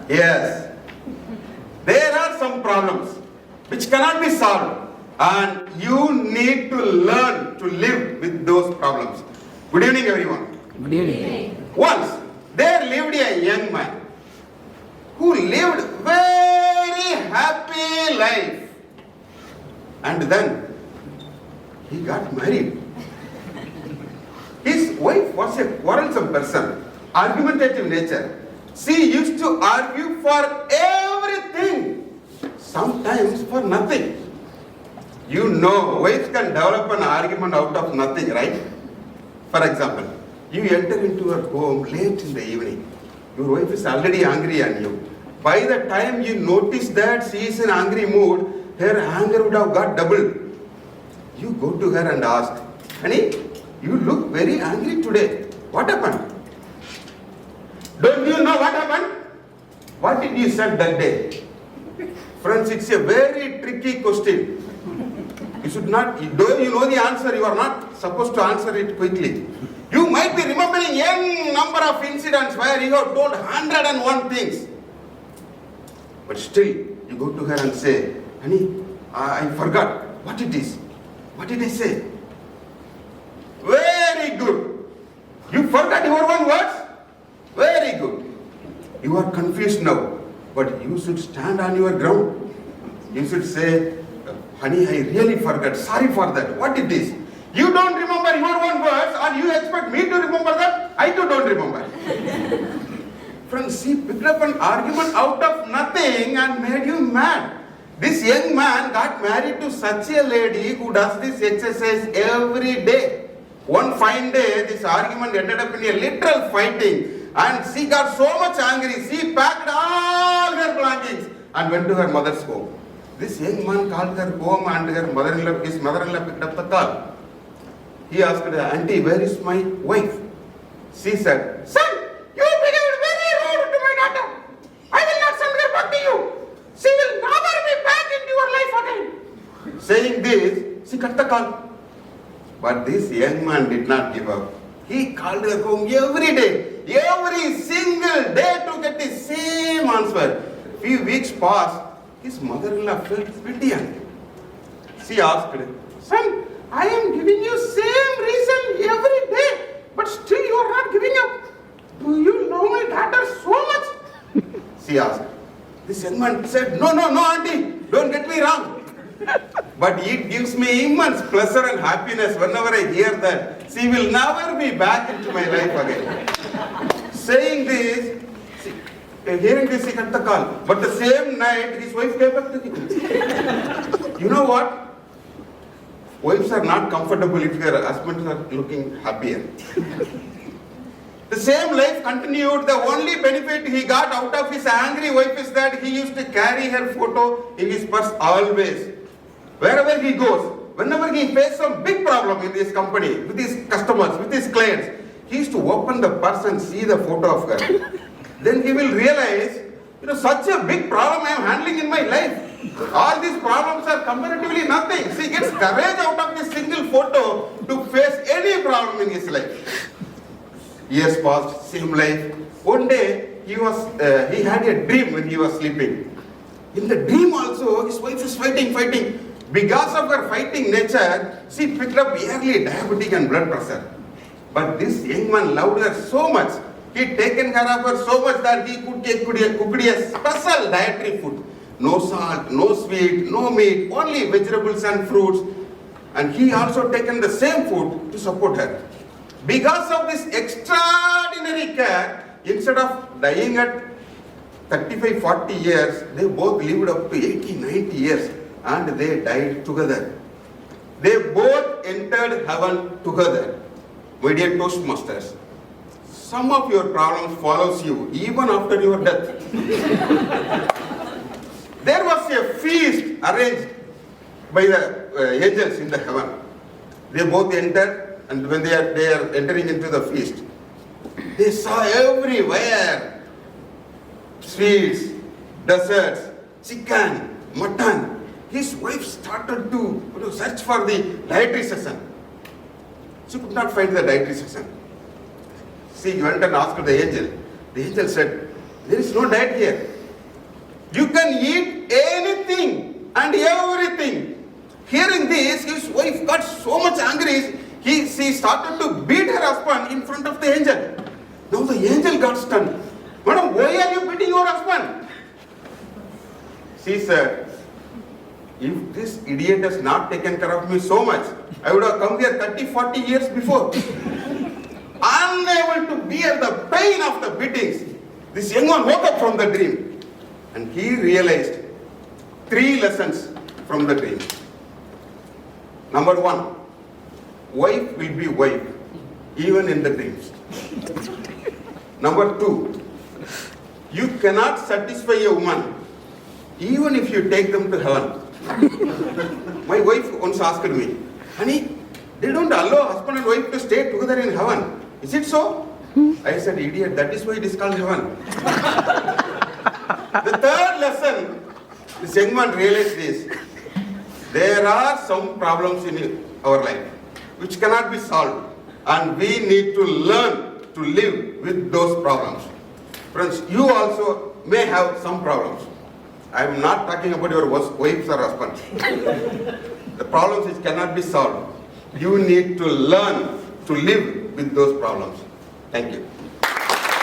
Yes. There are some problems which cannot be solved, and you need to learn to live with those problems. Good evening, everyone. Good evening. Once there lived a young man who lived very happy life, and then he got married. His wife was a quarrelsome person, argumentative nature. She used to argue for everything, sometimes for nothing. You know, wives can develop an argument out of nothing, right? For example, you enter into her home late in the evening. Your wife is already angry on you. By the time you notice that she is in angry mood, her anger would have got doubled. You go to her and ask, "Honey, you look very angry today. What happened?" Don't you know what happened? What did you say that day? Friends, it's a very tricky question. You should not, though you know the answer, you are not supposed to answer it quickly. You might be remembering a number of incidents where you have told 101 things. But still, you go to her and say, "Honey, I forgot. What it is? What did I say?" Very good. You forgot your own words? Very good. You are confused now, but you should stand on your ground. You should say, "Honey, I really forgot. Sorry for that. What it is?" You don't remember your own words, and you expect me to remember that? I too don't remember. Friends, she picked up an argument out of nothing and made you mad. This young man got married to such a lady who does this exercise every day. One fine day, this argument ended up in a literal fighting, and she got so much angry, she packed all her belongings and went to her mother's home. This young man called her home, and his mother-in-law picked up the call. He asked her, "Auntie, where is my wife?" She said, "Son, you behaved very rude to my daughter. I will not send her back to you. She will never be back into your life again." Saying this, she cut the call. But this young man did not give up. He called her home every single day to get the same answer. Few weeks passed. His mother-in-law felt pity on him. She asked him, "Son, I am giving you same reason every day, but still you are not giving up. Do you love my daughter so much?" She asked. This young man said, No, auntie, don't get me wrong. But it gives me immense pleasure and happiness whenever I hear that she will never be back into my life again. Saying this, hearing this, he cut the call. But the same night, his wife came back to him. You know what? Wives are not comfortable if their husbands are looking happier. The same life continued. The only benefit he got out of his angry wife is that he used to carry her photo in his purse always. Wherever he goes, whenever he faces some big problem in his company, with his customers, with his clients, he used to open the purse and see the photo of her. Then he will realize, such a big problem I am handling in my life. All these problems are comparatively nothing. He gets courage out of this single photo to face any problem in his life. Years passed, same life. One day, he had a dream when he was sleeping. In the dream also, his wife is fighting. Because of her fighting nature, she picked up early diabetic and blood pressure. But this young man loved her so much, he'd taken care of her so much that he cooked a special dietary food. No salt, no sweet, no meat, only vegetables and fruits. And he also taken the same food to support her. Because of this extraordinary care, instead of dying at 35-40 years, they both lived up to 80-90 years, and they died together. They both entered heaven together. My dear Toastmasters, some of your problems follows you even after your death. There was a feast arranged by the angels in the heaven. They both entered, and when they are entering into the feast, they saw everywhere sweets, desserts, chicken, mutton. His wife started to search for the dietary section. She could not find the dietary section. She went and asked the angel. The angel said, "There is no diet here. You can eat anything and everything. Hearing this, his wife got so much angry, she started to beat her husband in front of the angel. Now the angel got stunned. Madam, why are you beating your husband? She said, if this idiot has not taken care of me so much, I would have come here 30, 40 years before. Unable to bear the pain of the beatings, this young one woke up from the dream and he realized 3 lessons from the dream. Number 1, wife will be wife even in the dreams. Number 2, you cannot satisfy a woman even if you take them to heaven. My wife once asked me, honey, they don't allow husband and wife to stay together in heaven. Is it so? I said, idiot, that is why it is called heaven. The 3rd lesson, this young man realized this. There are some problems in our life which cannot be solved, and we need to learn to live with those problems. Friends, you also may have some problems. I am not talking about your wives or husbands. The problems which cannot be solved. You need to learn to live with those problems. Thank you.